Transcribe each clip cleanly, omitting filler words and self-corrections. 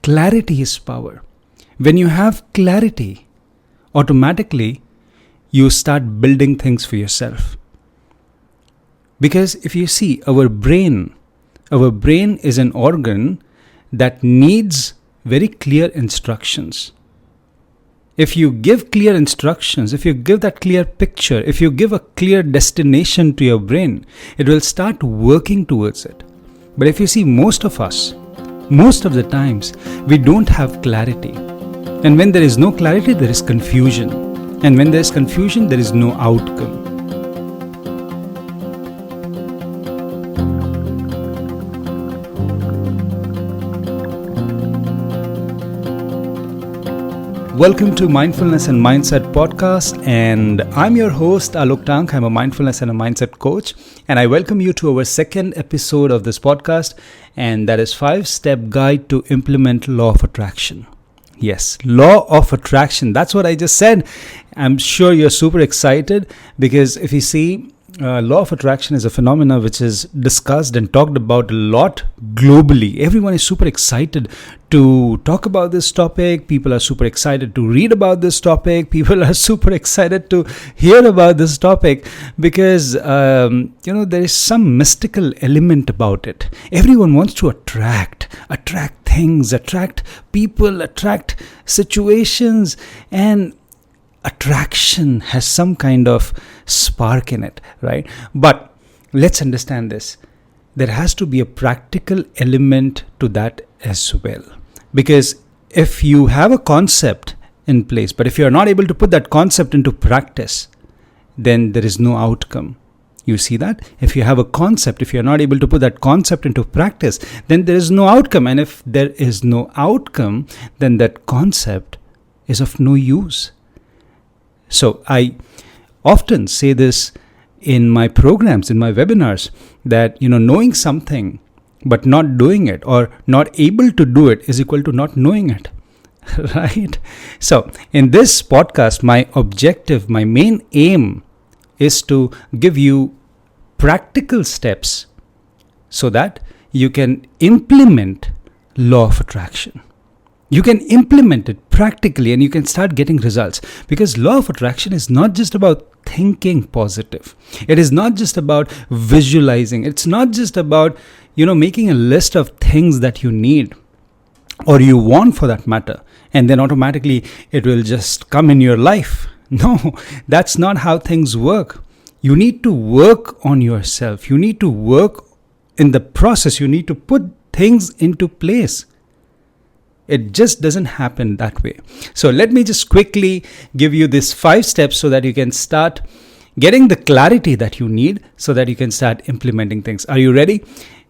clarity is power. When you have clarity, automatically you start building things for yourself. Because if you see, our brain is an organ that needs very clear instructions. If you give clear instructions, if you give that clear picture, if you give a clear destination to your brain, it will start working towards it. But if you see, most of the times, we don't have clarity. And when there is no clarity, there is confusion. And when there is confusion, there is no outcome. Welcome to Mindfulness and Mindset Podcast, and I'm your host, Alok Taunk. I'm a mindfulness and a mindset coach, and I welcome you to our second episode of this podcast, and that is 5-step guide to implement law of attraction. Yes, law of attraction. That's what I just said. I'm sure you're super excited because if you see, law of attraction is a phenomena which is discussed and talked about a lot globally. Everyone is super excited to talk about this topic. People are super excited to read about this topic. People are super excited to hear about this topic because, there is some mystical element about it. Everyone wants to attract things, attract people, attract situations, and attraction has some kind of spark in it, right? But let's understand this. There has to be a practical element to that as well. Because if you have a concept in place, but if you are not able to put that concept into practice, then there is no outcome. You see that? If you have a concept, if you are not able to put that concept into practice, then there is no outcome. And if there is no outcome, then that concept is of no use. So I often say this in my programs, in my webinars, that, knowing something but not doing it or not able to do it is equal to not knowing it, right? So in this podcast, my objective, my main aim is to give you practical steps so that you can implement law of attraction. You can implement it practically and you can start getting results, because law of attraction is not just about thinking positive. It is not just about visualizing. It's not just about, making a list of things that you need or you want for that matter, and then automatically it will just come in your life. No, that's not how things work. You need to work on yourself. You need to work in the process. You need to put things into place. It just doesn't happen that way. So let me just quickly give you these 5 steps so that you can start getting the clarity that you need so that you can start implementing things. Are you ready?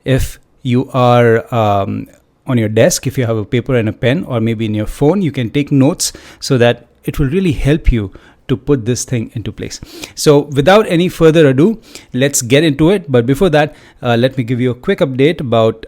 If you are on your desk, if you have a paper and a pen, or maybe in your phone, you can take notes so that it will really help you to put this thing into place. So without any further ado, let's get into it. But before that, let me give you a quick update about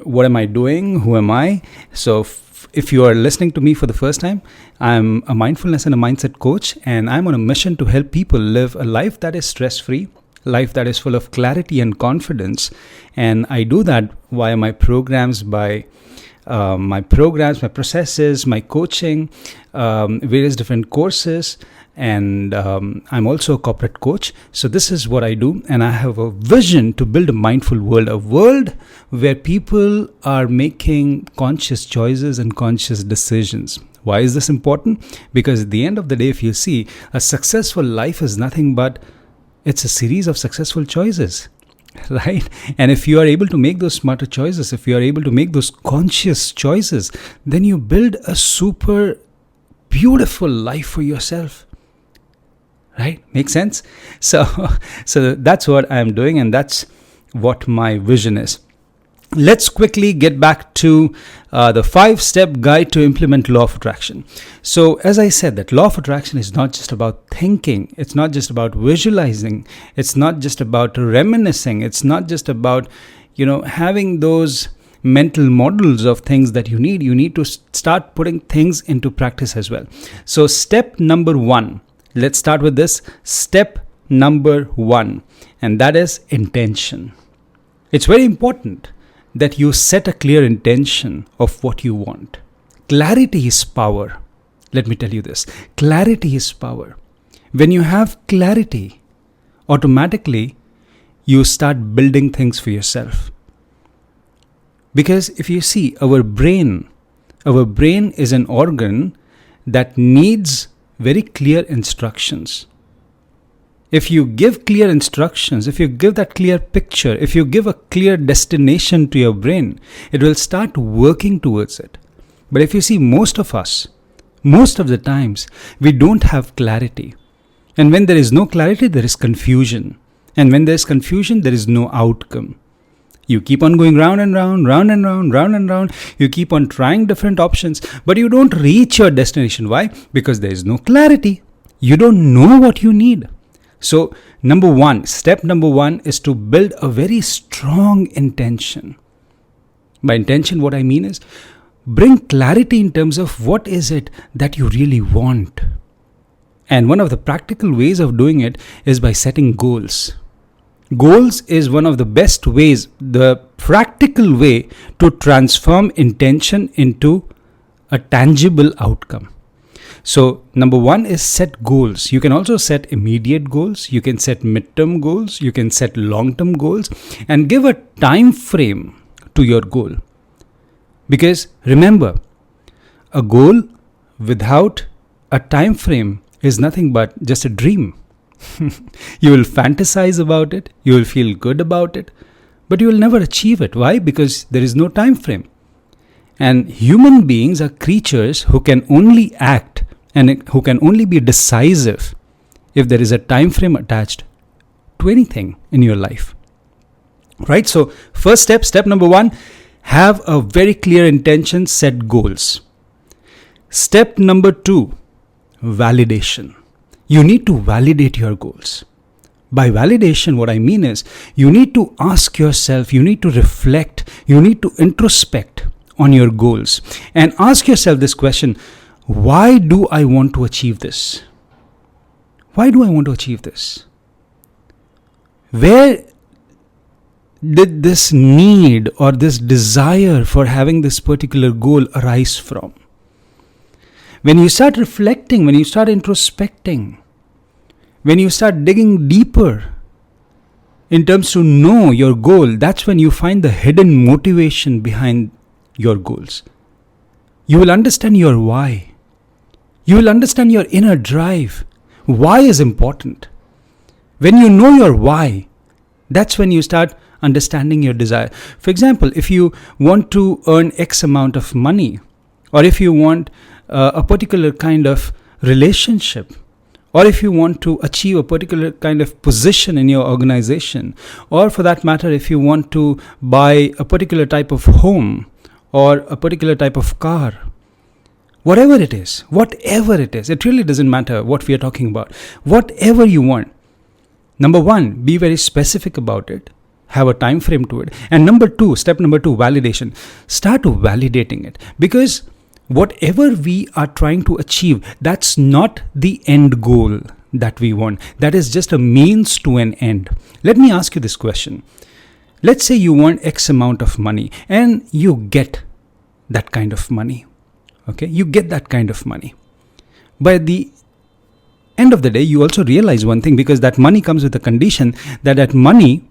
what am I doing, who am I. So if you are listening to me for the first time, I'm a mindfulness and a mindset coach, and I'm on a mission to help people live a life that is stress-free, life that is full of clarity and confidence. And I do that via my programs, my processes, my coaching, various different courses, and I'm also a corporate coach. So this is what I do, and I have a vision to build a mindful world, a world where people are making conscious choices and conscious decisions. Why is this important? Because at the end of the day, if you see, a successful life is nothing but it's a series of successful choices. Right? And if you are able to make those smarter choices, if you are able to make those conscious choices, then you build a super beautiful life for yourself. Right? Make sense? So that's what I'm doing, and that's what my vision is. Let's quickly get back to the 5-step guide to implement law of attraction. So as I said, that law of attraction is not just about thinking. It's not just about visualizing. It's not just about reminiscing. It's not just about, having those mental models of things that you need. You need to start putting things into practice as well. So step number 1, let's start with this. Step number 1, and that is intention. It's very important that you set a clear intention of what you want. Clarity is power. Let me tell you this. Clarity is power. When you have clarity, automatically you start building things for yourself. Because if you see, our brain is an organ that needs very clear instructions. If you give clear instructions, if you give that clear picture, if you give a clear destination to your brain, it will start working towards it. But if you see, most of the times, we don't have clarity. And when there is no clarity, there is confusion. And when there is confusion, there is no outcome. You keep on going round and round, round and round, round and round. You keep on trying different options, but you don't reach your destination. Why? Because there is no clarity. You don't know what you need. So, step number one is to build a very strong intention. By intention, what I mean is, bring clarity in terms of what is it that you really want. And one of the practical ways of doing it is by setting goals. Goals is one of the best ways, the practical way to transform intention into a tangible outcome. So, number one is set goals. You can also set immediate goals. You can set midterm goals. You can set long-term goals and give a time frame to your goal. Because remember, a goal without a time frame is nothing but just a dream. You will fantasize about it, you will feel good about it, but you will never achieve it. Why? Because there is no time frame. And human beings are creatures who can only act and who can only be decisive if there is a time frame attached to anything in your life. Right? So, first step number one, have a very clear intention, set goals. Step number two, validation. You need to validate your goals. By validation, what I mean is, you need to ask yourself, you need to reflect, you need to introspect on your goals and ask yourself this question: why do I want to achieve this? Why do I want to achieve this? Where did this need or this desire for having this particular goal arise from? When you start reflecting, when you start introspecting, when you start digging deeper in terms to know your goal, that's when you find the hidden motivation behind your goals. You will understand your why. You will understand your inner drive. Why is important. When you know your why, that's when you start understanding your desire. For example, if you want to earn X amount of money, or if you want a particular kind of relationship, or if you want to achieve a particular kind of position in your organization, or for that matter, if you want to buy a particular type of home or a particular type of car, whatever it is, it really doesn't matter what we are talking about. Whatever you want, number one, be very specific about it. Have a time frame to it. And step number two, validation. Start validating it. Because whatever we are trying to achieve, that's not the end goal that we want. That is just a means to an end. Let me ask you this question. Let's say you want X amount of money and you get that kind of money. Okay, you get that kind of money. By the end of the day, you also realize one thing, because that money comes with a condition that money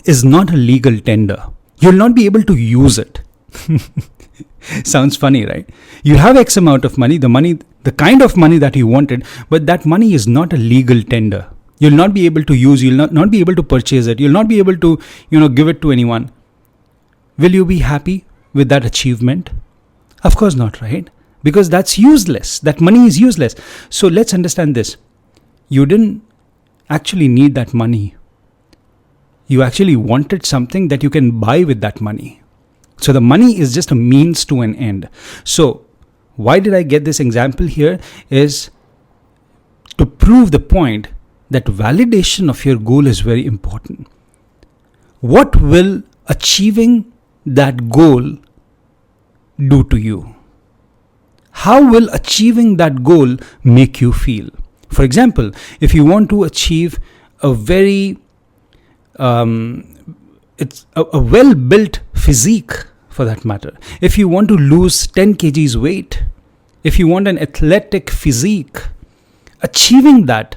is not a legal tender. You'll not be able to use it. Sounds funny, right? You have X amount of money, the kind of money that you wanted, but that money is not a legal tender. You'll not be able to use, you'll not be able to purchase it, you'll not be able to, give it to anyone. Will you be happy with that achievement? Of course not, right? Because that's useless. That money is useless. So let's understand this. You didn't actually need that money. You actually wanted something that you can buy with that money. So the money is just a means to an end. So why did I get this example here is to prove the point that validation of your goal is very important. What will achieving that goal do to you? How will achieving that goal make you feel? For example, if you want to achieve a very it's a well-built physique for that matter. If you want to lose 10 kgs weight, if you want an athletic physique, achieving that,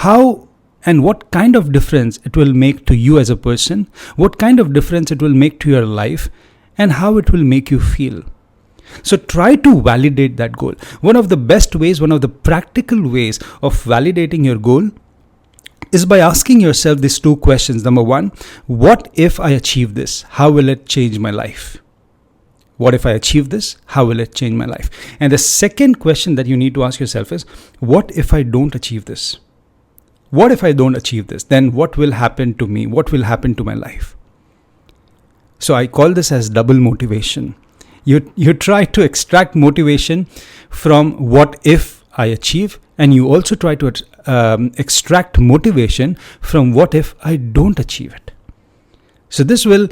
how and what kind of difference it will make to you as a person, what kind of difference it will make to your life, and how it will make you feel. So try to validate that goal. One of the best ways, one of the practical ways of validating your goal is by asking yourself these two questions. Number one, what if I achieve this? How will it change my life? What if I achieve this? How will it change my life? And the second question that you need to ask yourself is, what if I don't achieve this? What if I don't achieve this? Then what will happen to me? What will happen to my life? So I call this as double motivation. You try to extract motivation from what if I achieve, and you also try to extract motivation from what if I don't achieve it. So this will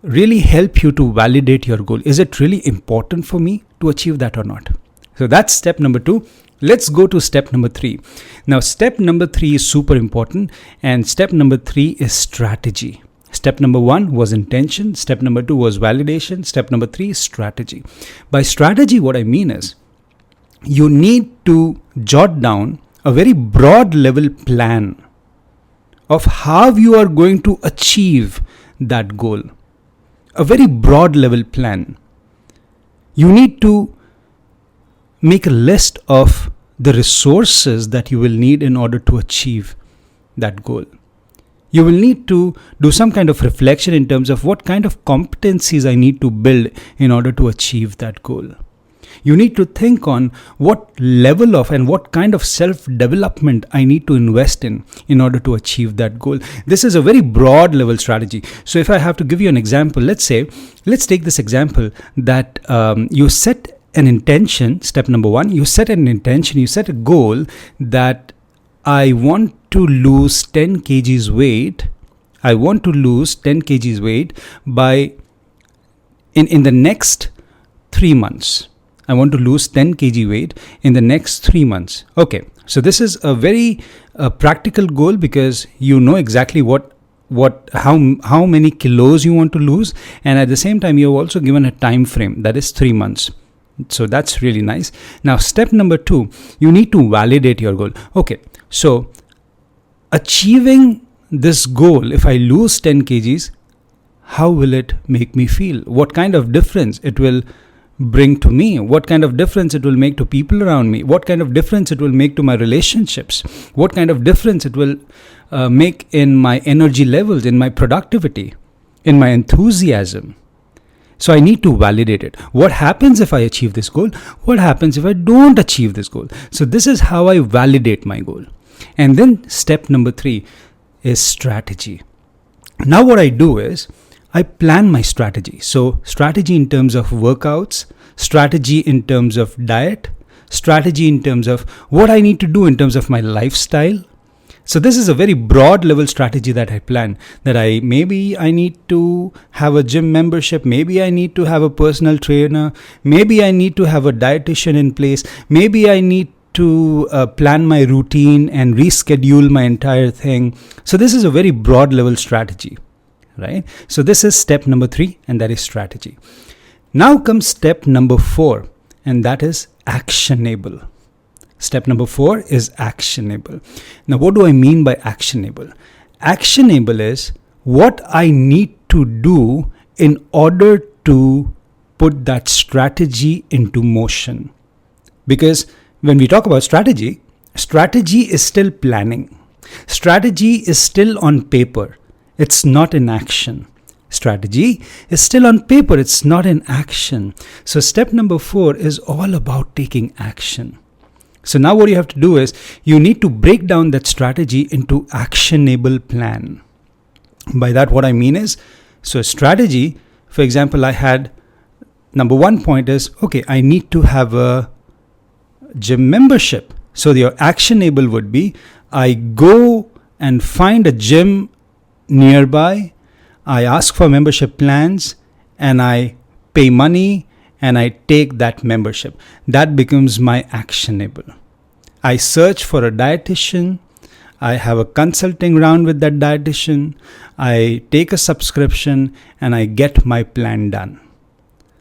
really help you to validate your goal. Is it really important for me to achieve that or not? So that's step number 2. Let's go to step number 3. Now, step number 3 is super important, and step number 3 is strategy. Step number 1 was intention. Step number 2 was validation. Step number 3 is strategy. By strategy, what I mean is you need to jot down a very broad level plan of how you are going to achieve that goal. A very broad level plan. You need to make a list of the resources that you will need in order to achieve that goal. You will need to do some kind of reflection in terms of what kind of competencies I need to build in order to achieve that goal. You need to think on what level of and what kind of self-development I need to invest in order to achieve that goal. This is a very broad level strategy. So if I have to give you an example, let's take this example that you set an intention. Step number 1, you set an intention, you set a goal that I want to lose 10 kgs weight. I want to lose 10 kgs weight by in the next 3 months. I want to lose 10 kg weight in the next 3 months. Okay, so this is a very practical goal because you know exactly how many kilos you want to lose, and at the same time you have also given a time frame, that is 3 months. So that's really nice. Now step number 2, you need to validate your goal. Okay, so achieving this goal, if I lose 10 kgs, how will it make me feel? What kind of difference it will bring to me? What kind of difference it will make to people around me? What kind of difference it will make to my relationships? What kind of difference it will make in my energy levels, in my productivity, in my enthusiasm? So I need to validate it. What happens if I achieve this goal? What happens if I don't achieve this goal? So this is how I validate my goal. And then step number 3 is strategy. Now what I do is I plan my strategy. So strategy in terms of workouts, strategy in terms of diet, strategy in terms of what I need to do in terms of my lifestyle. So this is a very broad level strategy that I plan, that maybe I need to have a gym membership, maybe I need to have a personal trainer, maybe I need to have a dietitian in place, maybe I need to plan my routine and reschedule my entire thing. So this is a very broad level strategy, right? So this is step number 3, and that is strategy. Now comes step number 4, and that is actionable. Step number 4 is actionable. Now, what do I mean by actionable? Actionable is what I need to do in order to put that strategy into motion. Because when we talk about strategy, strategy is still planning. Strategy is still on paper. It's not in action. Strategy is still on paper. It's not in action. So step number 4 is all about taking action. So now what you have to do is you need to break down that strategy into actionable plan. By that what I mean is, so strategy, for example, I had number 1 point is, okay, I need to have a gym membership. So your actionable would be, I go and find a gym nearby, I ask for membership plans, and I pay money, and I take that membership. That becomes my actionable. I search for a dietitian, I have a consulting round with that dietitian, I take a subscription, and I get my plan done.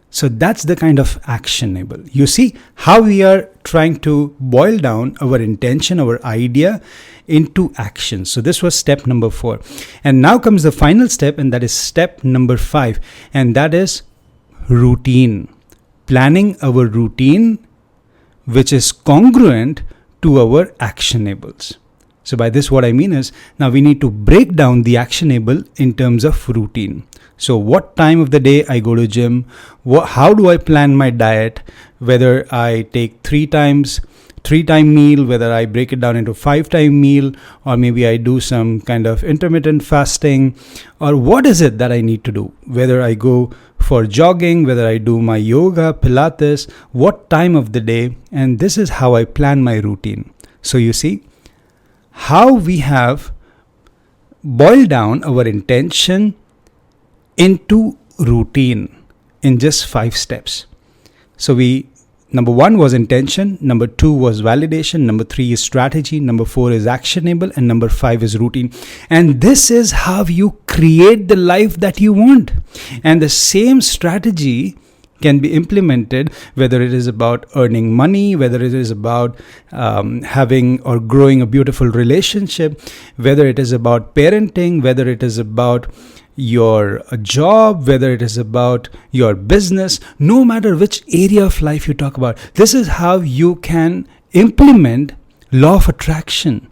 So that's the kind of actionable. You see how we are trying to boil down our intention, our idea into action. So this was step number 4. And now comes the final step, and that is step number 5. And that is routine. Planning our routine, which is congruent to our actionables. So by this, what I mean is, now we need to break down the actionable in terms of routine. So what time of the day I go to gym, how do I plan my diet, whether I take 3 time meal, whether I break it down into 5-time meal, or maybe I do some kind of intermittent fasting, or what is it that I need to do, whether I go for jogging, whether I do my yoga, Pilates, what time of the day, and this is how I plan my routine. So you see how we have boiled down our intention into routine in just 5 steps. So number 1 was intention, number 2 was validation, number 3 is strategy, number 4 is actionable, and number 5 is routine. And this is how you create the life that you want. And the same strategy can be implemented, whether it is about earning money, whether it is about having or growing a beautiful relationship, whether it is about parenting, whether it is about your job, whether it is about your business, no matter which area of life you talk about. This is how you can implement law of attraction.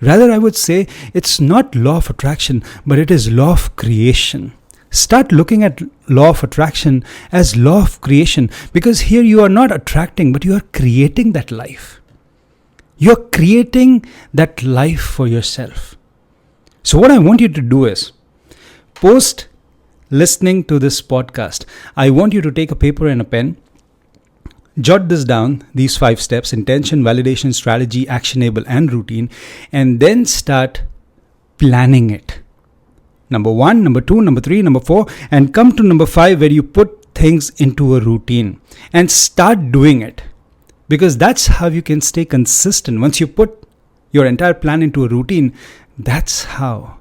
Rather, I would say it's not law of attraction, but it is law of creation. Start looking at law of attraction as law of creation, because here you are not attracting, but you are creating that life. You are creating that life for yourself. So what I want you to do is, post listening to this podcast, I want you to take a paper and a pen, jot this down, these 5 steps: intention, validation, strategy, actionable, and routine, and then start planning it. Number 1, number 2, number 3, number 4, and come to number 5, where you put things into a routine and start doing it. Because that's how you can stay consistent. Once you put your entire plan into a routine, that's how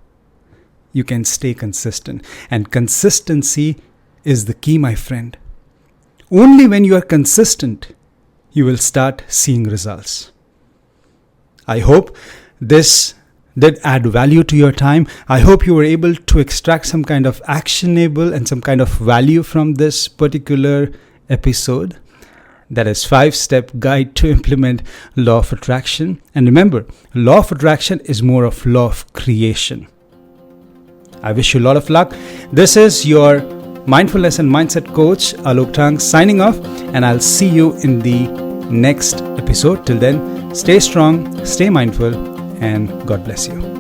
you can stay consistent. And consistency is the key, my friend. Only when you are consistent, you will start seeing results. I hope this did add value to your time. I hope you were able to extract some kind of actionable and some kind of value from this particular episode. That is 5-step guide to implement law of attraction. And remember, law of attraction is more of law of creation. I wish you a lot of luck. This is your mindfulness and mindset coach, Alok Taunk, signing off, and I'll see you in the next episode. Till then, stay strong, stay mindful, and God bless you.